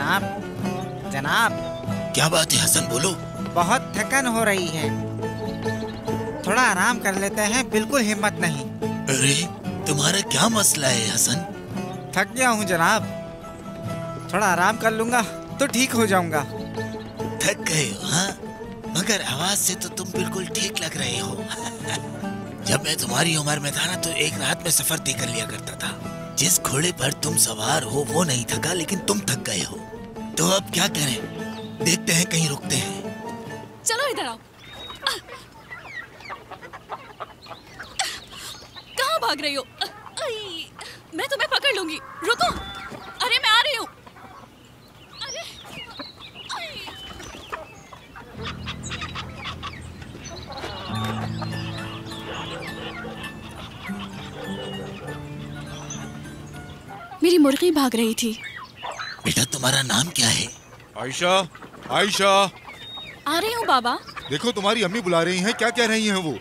जनाब, जनाब। क्या बात है हसन, बोलो। बहुत थकन हो रही है, थोड़ा आराम कर लेते हैं, बिल्कुल हिम्मत नहीं। अरे तुम्हारा क्या मसला है हसन? थक गया हूँ जनाब, थोड़ा आराम कर लूंगा तो ठीक हो जाऊंगा। थक गए हो हाँ? मगर आवाज से तो तुम बिल्कुल ठीक लग रहे हो। जब मैं तुम्हारी उम्र में था ना तो एक रात में सफर तय कर लिया करता था। जिस घोड़े पर तुम सवार हो वो नहीं थका, लेकिन तुम थक गए हो। तो अब क्या करें, देखते हैं कहीं रुकते हैं। चलो इधर आओ। कहाँ भाग रही हो? मैं तुम्हें पकड़ लूंगी, रुको। अरे मैं आ रही हूँ। अरे मेरी मुर्गी भाग रही थी। बेटा तुम्हारा नाम क्या है? आयशा, आयशा। आ रही हूँ बाबा। देखो तुम्हारी अम्मी बुला रही हैं, क्या कह रही हैं वो?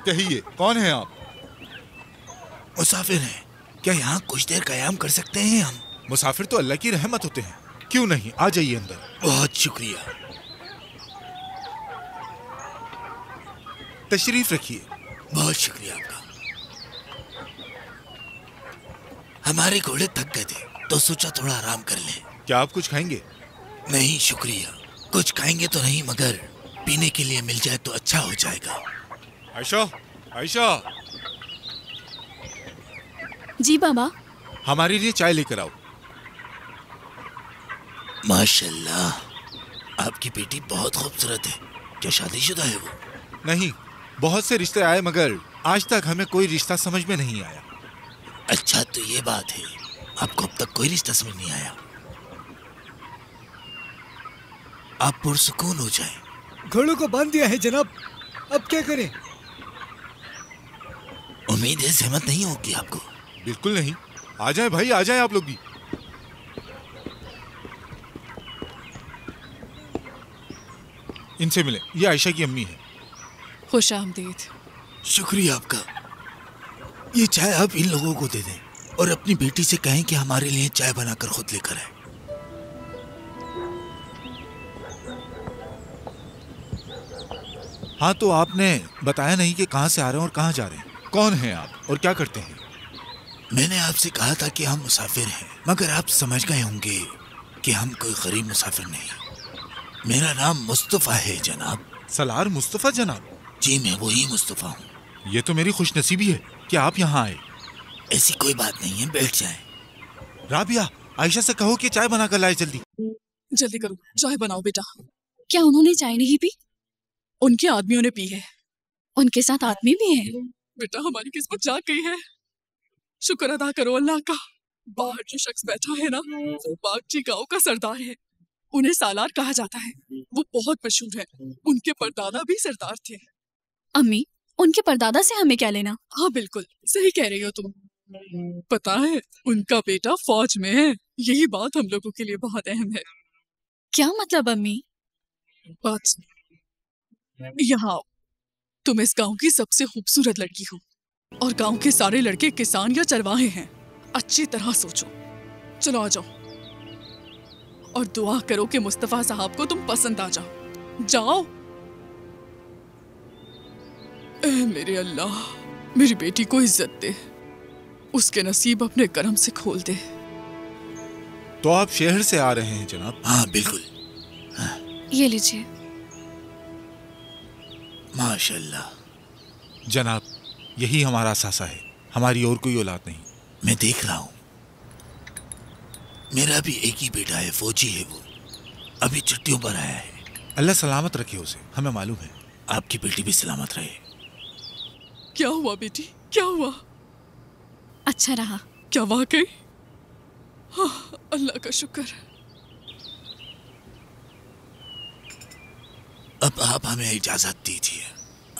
कहिए, कौन है आप? मुसाफिर हैं। क्या यहाँ कुछ देर कयाम कर सकते हैं हम? मुसाफिर तो अल्लाह की रहमत होते हैं, क्यों नहीं, आ जाइए अंदर। बहुत शुक्रिया। तशरीफ रखिए। बहुत शुक्रिया आपका। हमारे घोड़े थक गए थे तो सोचा थोड़ा आराम कर लें। क्या आप कुछ खाएंगे? नहीं शुक्रिया, कुछ खाएंगे तो नहीं, मगर पीने के लिए मिल जाए तो अच्छा हो जाएगा। आयशा, आयशा। जी बाबा। हमारे लिए चाय लेकर आओ। माशाल्लाह, आपकी बेटी बहुत खूबसूरत है। क्या शादीशुदा है वो? नहीं, बहुत से रिश्ते आए मगर आज तक हमें कोई रिश्ता समझ में नहीं आया। अच्छा तो ये बात है, आपको अब तक कोई रिश्ता समझ नहीं आया। आप पुरसुकून हो जाएं। घोड़ों को बांध दिया है जनाब, अब क्या करें? उम्मीद है सहमत नहीं होगी आपको। बिल्कुल नहीं, आ जाएं भाई, आ जाएं आप लोग भी। इनसे मिले, ये आयशा की अम्मी है। खुश आमदीद। शुक्रिया आपका। ये चाय आप इन लोगों को दे दें और अपनी बेटी से कहें कि हमारे लिए चाय बनाकर खुद लेकर आए। हाँ, तो आपने बताया नहीं कि कहाँ से आ रहे हैं और कहाँ जा रहे हैं। कौन हैं आप और क्या करते हैं? मैंने आपसे कहा था कि हम मुसाफिर हैं, मगर आप समझ गए होंगे कि हम कोई गरीब मुसाफिर नहीं। मेरा नाम मुस्तफा है जनाब। सलार मुस्तफा जनाब? जी मैं वही मुस्तफा हूँ। ये तो मेरी खुशनसीबी है कि आप यहाँ आए। ऐसी कोई बात नहीं है, बैठ जाएं। राबिया, आयशा से कहो कि चाय बना कर लाए जल्दी। जल्दी करो, चाय बनाओ बेटा। क्या उन्होंने चाय नहीं पी? उनके आदमियों ने पी है। उनके साथ आदमी भी है? बेटा हमारी किस्मत जाग गई है, शुक्र अदा करो अल्लाह का। बाहर जो शख्स बैठा है ना, वो बागची गांव का सरदार है। उन्हें सालार कहा जाता है, वो बहुत मशहूर है। उनके परदादा भी सरदार थे। अम्मी, उनके परदादा से हमें क्या लेना? हाँ बिल्कुल सही कह रही हो तुम। पता है उनका बेटा फौज में है, यही बात हम लोगों के लिए बहुत अहम है। क्या मतलब अम्मी? बात सुनो, यहाँ आओ। तुम इस गांव की सबसे खूबसूरत लड़की हो और गांव के सारे लड़के किसान या चरवाहे हैं। अच्छी तरह सोचो। चलो आ जाओ और दुआ करो कि मुस्तफा साहब को तुम पसंद आ जाओ। जाओ। ऐ मेरे अल्लाह, मेरी बेटी को इज्जत दे, उसके नसीब अपने करम से खोल दे। तो आप शहर से आ रहे हैं जनाब? हाँ बिल्कुल। हाँ। ये लीजिए। माशाल्लाह। जनाब, यही हमारा सासा है, हमारी और कोई औलाद नहीं। मैं देख रहा हूँ, मेरा भी एक ही बेटा है, फौजी है वो, अभी छुट्टियों पर आया है। अल्लाह सलामत रखे उसे, हमें मालूम है। आपकी बेटी भी सलामत रहे। क्या हुआ बेटी, क्या हुआ? अच्छा रहा। क्या वाकई? हाँ, अल्लाह का शुक्र। अब आप हमें इजाजत दीजिए,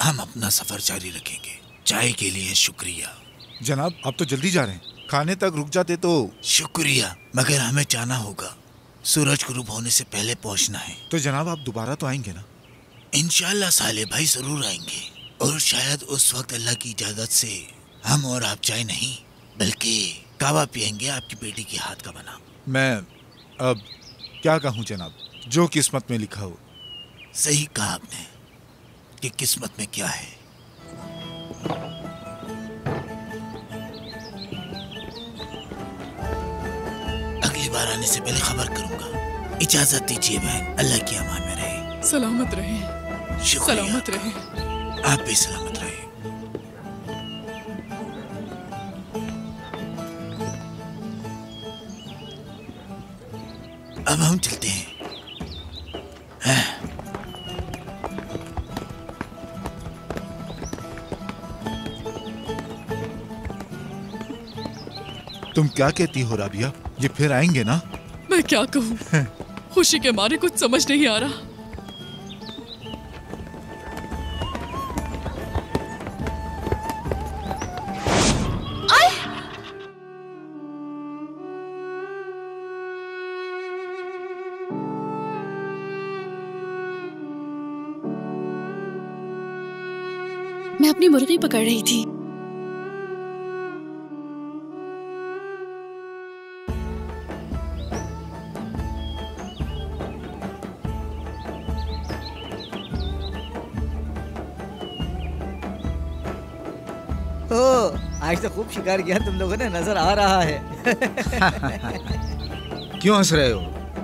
हम अपना सफर जारी रखेंगे। चाय के लिए शुक्रिया। जनाब आप तो जल्दी जा रहे हैं, खाने तक रुक जाते तो। शुक्रिया, मगर हमें जाना होगा, सूरज गुरूब होने से पहले पहुंचना है। तो जनाब आप दोबारा तो आएंगे ना? इंशाल्लाह साले भाई जरूर आएंगे, और शायद उस वक्त अल्लाह की इजाजत से हम और आप चाय नहीं बल्कि कावा पियेंगे, आपकी बेटी के हाथ का बना। मैं अब क्या कहूँ जनाब, जो किस्मत में लिखा हो। सही कहा आपने कि किस्मत में क्या है। अगली बार आने से पहले खबर करूंगा। इजाजत दीजिए बहन, अल्लाह की अमान में रहे। सलामत रहे। शुक्रिया। सलामत रहे। आप भी सलामत रहे। अब हम चलते हैं। तुम क्या कहती हो राबिया, ये फिर आएंगे ना? मैं क्या कहूँ, खुशी के मारे कुछ समझ नहीं आ रहा। मैं अपनी मुर्गी पकड़ रही थी। आज तो खूब शिकार किया तुम लोगों ने, नजर आ रहा है। क्यों हंस रहे हो?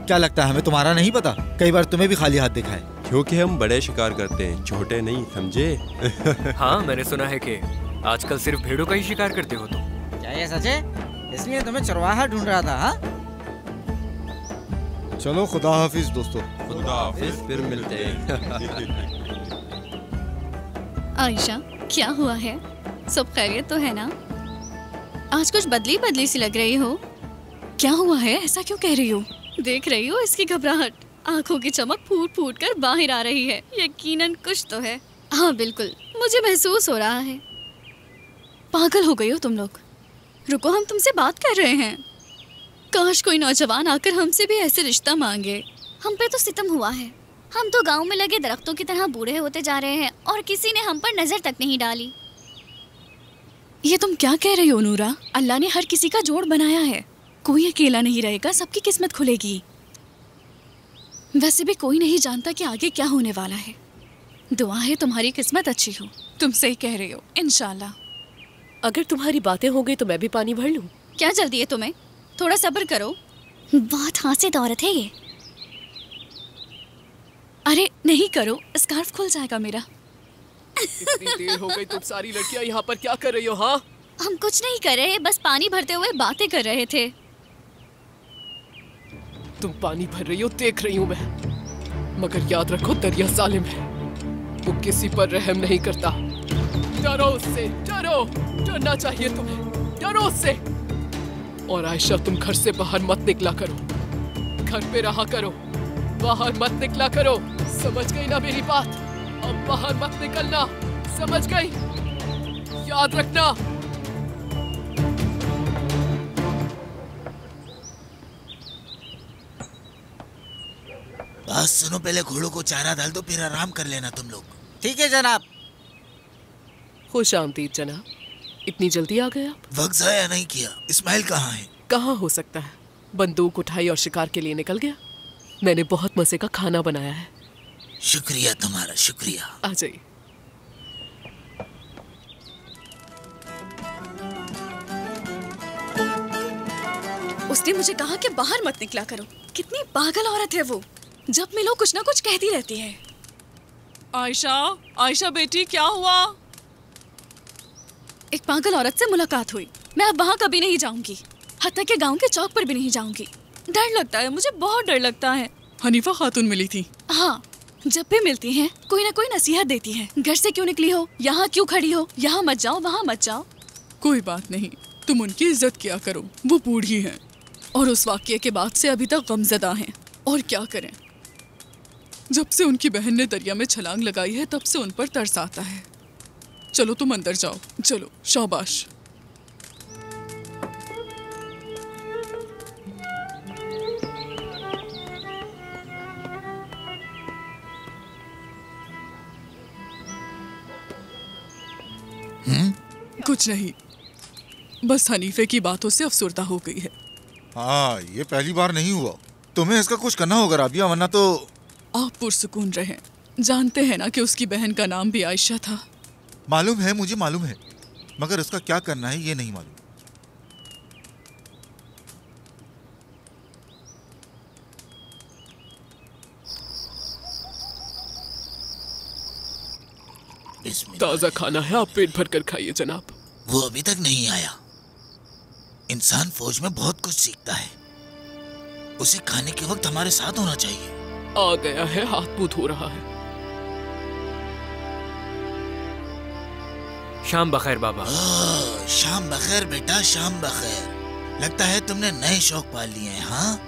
क्या लगता है हमें तुम्हारा नहीं पता? कई बार तुम्हें भी खाली हाथ देखा है। क्योंकि हम बड़े शिकार करते हैं, छोटे नहीं, समझे? हाँ, मैंने सुना है कि आजकल सिर्फ भेड़ों का ही शिकार करते हो तुम। क्या ये सच है? इसलिए तुम्हें चरवाहा ढूंढ रहा था। हाँ, चलो खुदा हाफिज दोस्तों। खुदा हाफिज, फिर मिलते हैं। आयशा, क्या हुआ है? सब खैरियत तो है ना? आज कुछ बदली बदली सी लग रही हो। क्या हुआ है? ऐसा क्यों कह रही हो? देख रही हो इसकी घबराहट, आंखों की चमक फूट फूट कर बाहर आ रही है। यकीनन कुछ तो है। हाँ बिल्कुल, मुझे महसूस हो रहा है। पागल हो गई हो तुम लोग। रुको, हम तुमसे बात कर रहे हैं। काश कोई नौजवान आकर हमसे भी ऐसे रिश्ता मांगे। हम पे तो सितम हुआ है। हम तो गांव में लगे दरख्तों की तरह बूढ़े होते जा रहे हैं और किसी ने हम पर नजर तक नहीं डाली। ये तुम क्या कह रही हो नूरा? अल्लाह ने हर किसी का जोड़ बनाया है। कोई अकेला नहीं रहेगा, सबकी किस्मत खुलेगी। वैसे भी कोई नहीं जानता कि आगे क्या होने वाला है। दुआ है तुम्हारी किस्मत अच्छी हो। तुम सही कह रही हो, इंशाल्लाह। अगर तुम्हारी बातें हो गई तो मैं भी पानी भर लूं? क्या जल्दी है तुम्हें? थोड़ा सब्र करो। बहुत हासिद औरत है ये। अरे नहीं करो, स्कार्फ खुल जाएगा मेरा। इतनी देर हो गई, तुम सारी लड़कियां यहाँ पर क्या कर रही हो? हाँ, हम कुछ नहीं कर रहे, बस पानी भरते हुए बातें कर रहे थे। तुम पानी भर रही हो, देख रही हूँ मैं। मगर याद रखो, दरिया जालिम है, वो किसी पर रहम नहीं करता। डरो उससे, डरो, डरना चाहिए तुम्हें, डरो उससे। और आयशा, तुम घर से बाहर मत निकला करो, घर पे रहा करो, बाहर मत निकला करो। समझ गई ना मेरी बात? अब बाहर मत निकलना, समझ गई? याद रखना। बस सुनो, पहले घोड़ों को चारा डाल दो, फिर आराम कर लेना तुम लोग। ठीक है जनाब। खुश आमदीद जनाब। इतनी जल्दी आ गए आप? वक्त जाया नहीं किया। इस्माइल कहाँ है? कहाँ हो सकता है, बंदूक उठाई और शिकार के लिए निकल गया। मैंने बहुत मजे का खाना बनाया है। शुक्रिया तुम्हारा, शुक्रिया। आ जाइए। उसने मुझे कहा कि बाहर मत निकला करो। कितनी पागल औरत है वो, जब मिलो कुछ ना कुछ कहती रहती है। आयशा, आयशा बेटी, क्या हुआ? एक पागल औरत से मुलाकात हुई। मैं अब वहाँ कभी नहीं जाऊंगी, हत्ता के गांव के चौक पर भी नहीं जाऊंगी। डर लगता है मुझे, बहुत डर लगता है। हनीफा खातून मिली थी? हाँ, जब भी मिलती हैं कोई ना कोई नसीहत देती है। घर से क्यों निकली हो, यहाँ क्यों खड़ी हो, यहाँ मत जाओ, वहाँ मत जाओ। कोई बात नहीं, तुम उनकी इज्जत किया करो, वो बूढ़ी हैं और उस वाक़ये के बाद से अभी तक गमज़दा हैं। और क्या करें, जब से उनकी बहन ने दरिया में छलांग लगाई है तब से उन पर तरस आता है। चलो तुम अंदर जाओ, चलो, शाबाश। कुछ नहीं, बस हनीफे की बातों से अफसरदा हो गई है। हाँ, ये पहली बार नहीं हुआ। तुम्हें इसका कुछ करना होगा राबिया, वरना तो। आप पुरसुकून रहें। जानते हैं ना कि उसकी बहन का नाम भी आयशा था। मालूम है, मुझे मालूम है, मगर उसका क्या करना है ये नहीं मालूम। ताज़ा खाना है, आप पेट भर कर खाइए जनाब। वो अभी तक नहीं आया। इंसान फौज में बहुत कुछ सीखता है, उसे खाने के वक्त हमारे साथ होना चाहिए। आ गया है, हाथ मुंह धो रहा है। शाम बखैर बाबा। शाम बखैर बेटा, शाम बखैर। लगता है तुमने नए शौक पाल लिए हैं। हाँ,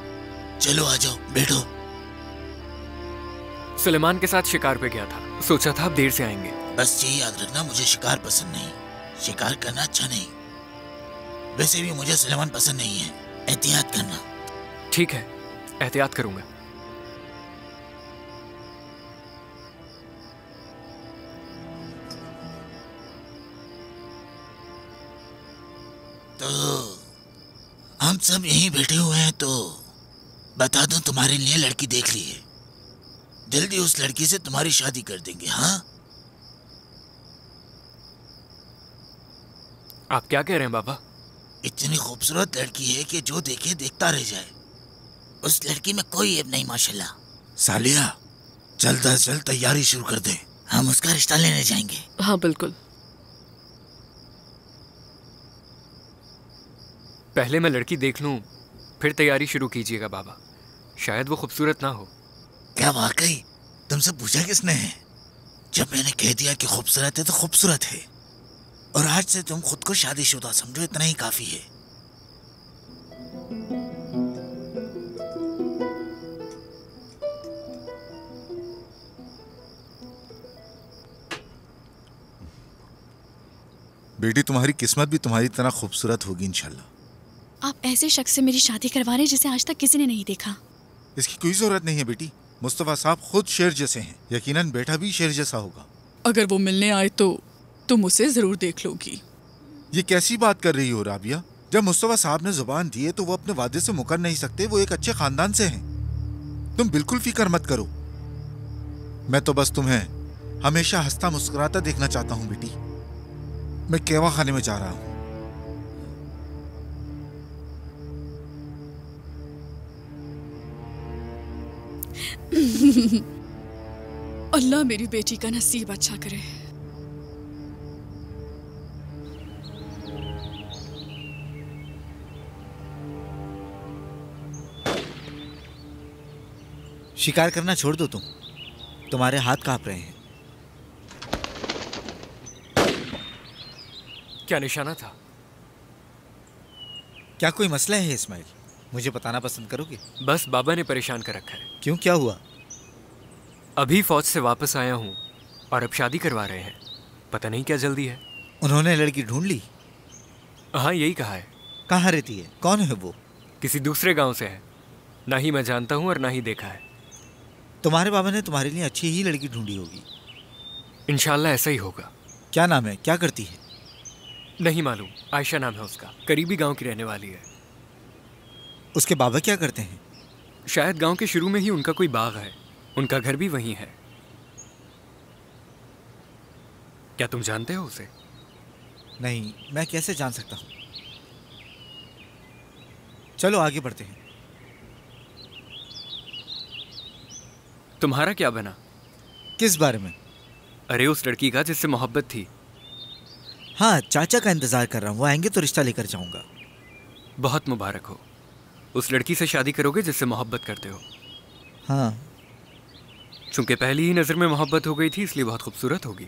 चलो आ जाओ, बैठो। सुलेमान के साथ शिकार पे गया था, सोचा था आप देर से आएंगे। बस ये याद रखना, मुझे शिकार पसंद नहीं, शिकार करना अच्छा नहीं। वैसे भी मुझे सुलेमान पसंद नहीं है, एहतियात करना। ठीक है, एहतियात करूंगा। तो हम सब यहीं बैठे हुए हैं, तो बता दूं, तुम्हारे लिए लड़की देख ली है। जल्दी उस लड़की से तुम्हारी शादी कर देंगे। हाँ, आप क्या कह रहे हैं बाबा? इतनी खूबसूरत लड़की है कि जो देखे देखता रह जाए। उस लड़की में कोई ऐब नहीं माशाल्लाह। सालिया, जल्द अज जल्द तैयारी शुरू कर दे, हम उसका रिश्ता लेने जाएंगे। हाँ बिल्कुल। पहले मैं लड़की देख लूं, फिर तैयारी शुरू कीजिएगा बाबा। शायद वो खूबसूरत ना हो। क्या वाकई? तुमसे पूछा किसने है? जब मैंने कह दिया कि खूबसूरत है तो खूबसूरत है, और आज से तुम खुद को शादीशुदा समझो, इतना ही काफी है। बेटी, तुम्हारी किस्मत भी तुम्हारी तरह खूबसूरत होगी इंशाल्लाह। आप ऐसे शख्स से मेरी शादी करवा रहे जिसे आज तक किसी ने नहीं देखा। इसकी कोई जरूरत नहीं है बेटी। मुस्तफा साहब खुद शेर जैसे हैं, यकीनन बेटा भी शेर जैसा होगा। अगर वो मिलने आए तो तुम उसे जरूर देख लोगी। ये कैसी बात कर रही हो राबिया? जब मुस्तफा साहब ने जुबान दी है तो वो अपने वादे से मुकर नहीं सकते। वो एक अच्छे खानदान से हैं। तुम बिल्कुल फिक्र मत करो। मैं तो बस तुम्हें हमेशा हंसता मुस्कुराता देखना चाहता हूँ बेटी। मैं केवा खाने में जा रहा हूँ। अल्लाह मेरी बेटी का नसीब अच्छा करे। शिकार करना छोड़ दो तुम, तुम्हारे हाथ कांप रहे हैं। क्या निशाना था? क्या कोई मसला है इस्माइल? मुझे बताना पसंद करोगे? बस बाबा ने परेशान कर रखा है। क्यों, क्या हुआ? अभी फौज से वापस आया हूँ और अब शादी करवा रहे हैं। पता नहीं क्या जल्दी है। उन्होंने लड़की ढूंढ ली? हाँ, यही कहा है। कहाँ रहती है? कौन है वो? किसी दूसरे गांव से है। ना ही मैं जानता हूँ और ना ही देखा है। तुम्हारे बाबा ने तुम्हारे लिए अच्छी ही लड़की ढूंढी होगी। इंशाल्लाह ऐसा ही होगा। क्या नाम है? क्या करती है? नहीं मालूम। आयशा नाम है उसका। करीबी गांव की रहने वाली है। उसके बाबा क्या करते हैं? शायद गांव के शुरू में ही उनका कोई बाग है। उनका घर भी वहीं है। क्या तुम जानते हो उसे? नहीं, मैं कैसे जान सकता हूँ। चलो आगे बढ़ते हैं। तुम्हारा क्या बना? किस बारे में? अरे उस लड़की का जिससे मोहब्बत थी। हाँ, चाचा का इंतजार कर रहा हूँ। वो आएंगे तो रिश्ता लेकर जाऊंगा। बहुत मुबारक हो। उस लड़की से शादी करोगे जिससे मोहब्बत करते हो? हाँ। चूंकि पहली ही नजर में मोहब्बत हो गई थी, इसलिए बहुत खूबसूरत होगी।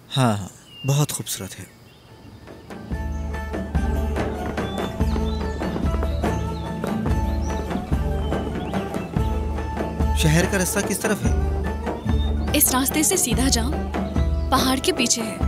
हाँ, बहुत खूबसूरत है। शहर का रास्ता किस तरफ है? इस रास्ते से सीधा जाओ, पहाड़ के पीछे है।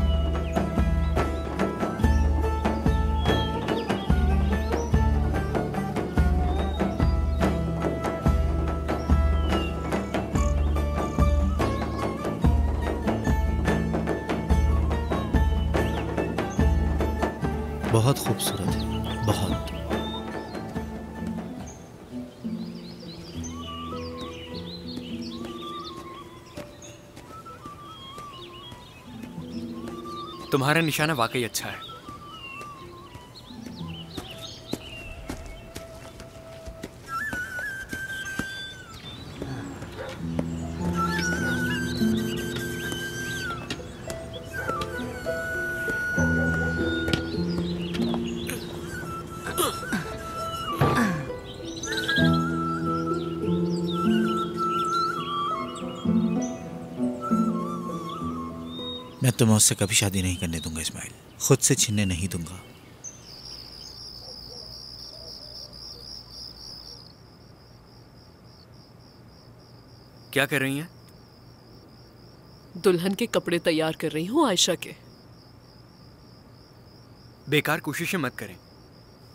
बहुत खूबसूरत है, बहुत। तुम्हारा निशाना वाकई अच्छा है। मैं तुम्हें उससे कभी शादी नहीं करने दूंगा इस्माइल, खुद से छीनने नहीं दूंगा। क्या कर रही हैं? दुल्हन के कपड़े तैयार कर रही हूँ आयशा के। बेकार कोशिशें मत करें।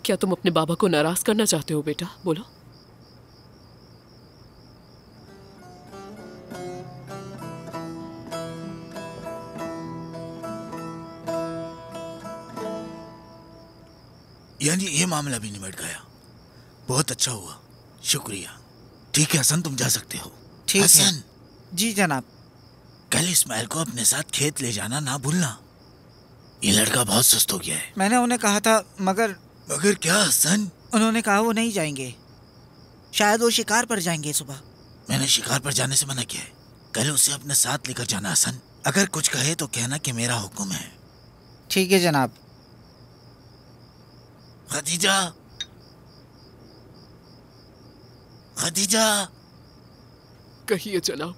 क्या तुम अपने बाबा को नाराज करना चाहते हो बेटा? बोलो। यानी ये मामला भी निमट गया। बहुत अच्छा हुआ, शुक्रिया। ठीक है हसन, तुम जा सकते हो। ठीक है। हसन, जी जनाब। कल इस्माइल को अपने साथ खेत ले जाना ना भूलना। ये लड़का बहुत सुस्त हो गया है। मैंने उन्हें कहा था, मगर क्या हसन? उन्होंने कहा वो नहीं जाएंगे, शायद वो शिकार पर जाएंगे सुबह। मैंने शिकार पर जाने से मना किया है। कल उसे अपने साथ लेकर जाना हसन। अगर कुछ कहे तो कहना कि मेरा हुक्म है। ठीक है जनाब। खदीजा, खदीजा। कहिए जनाब।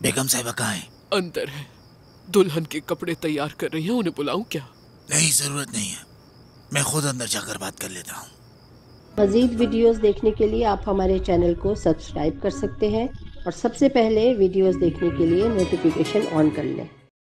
बेगम साहिबा कहाँ है? अंदर है, दुल्हन के कपड़े तैयार कर रही हैं। उन्हें बुलाऊं क्या? नहीं, जरूरत नहीं है, मैं खुद अंदर जाकर बात कर लेता हूँ। मज़ीद वीडियोस देखने के लिए आप हमारे चैनल को सब्सक्राइब कर सकते हैं और सबसे पहले वीडियोस देखने के लिए नोटिफिकेशन ऑन कर लें।